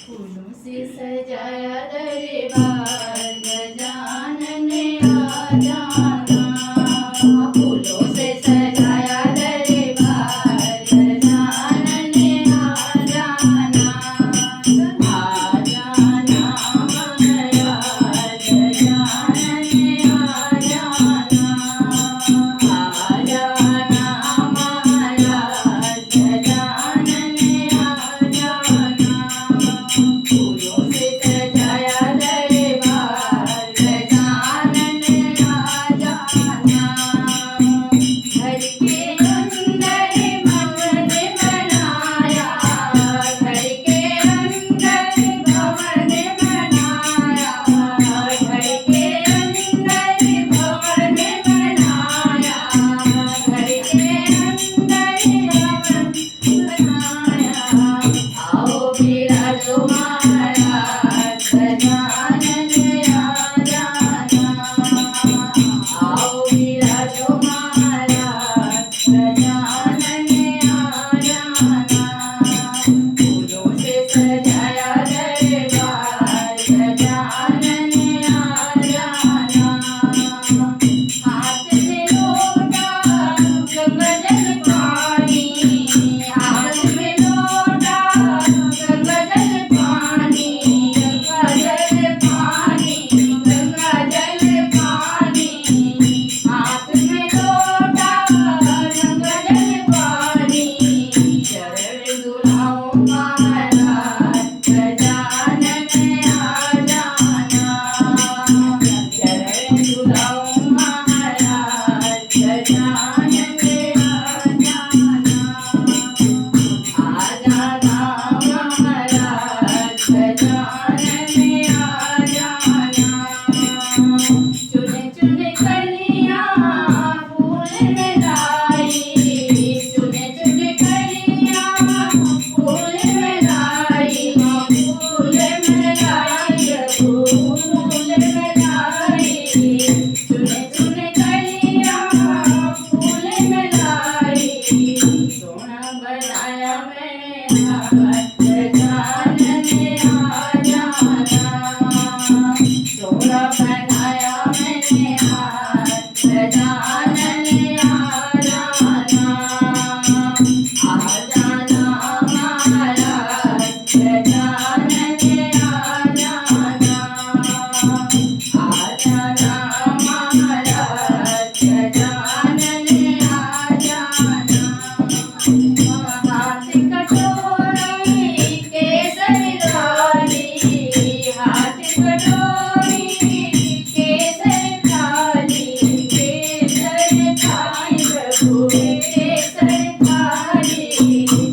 फूलों से सजाया दरबार गजानन आ जाना। फूलों से सजाया दरबार गजानन आ जाना। आ जाना महाराज गजानन आ जाना। आ जाना महाराज गजानन आ जाना। फूलों से सजाया दरबार गजानन आ जाना। घर के अंदर भवन बनाया। घर के अंदर भवन बनाया। घर के अंदर भवन बनाया। घर के अंदर भवन बनाया। आओ बिराजो महाराज गजानन आ जाना। आओ बिराजो महाराज गजानन आ जाना। फूलों से सजाया दरबार गजानन आ जाना। हाथ में लोटा गंगा जल पानी। हाथ में लोटा गंगा जल पानी। गंगा जल पानी। गंगा जल पानी। हाथ में लोटा गंगा जल पानी। चरण दुलाओ महाराज गजानन आ जाना। चरण दुलाओ महाराज गजानन आ जाना। आ जाना महाराज गजानन आ जाना। चुने चुने कलियां फूल में लाई। चुने चुने कलियां फूल में लाई। फूल में लाई फूल में लाई। चुने चुने कलियां फूल में लाई। सोना बनाया मैंने हाथ गजानन आ जाना। सोना बनाया मैंने हाथ गजानन आ जाना। आ जाना महाराज गजानन आ जाना। आ जाना महाराज गजानन आ जाना। हाथ कटोरी केसर डाली। हाथ कटोरी केसर डाली। केसर खाई प्रभु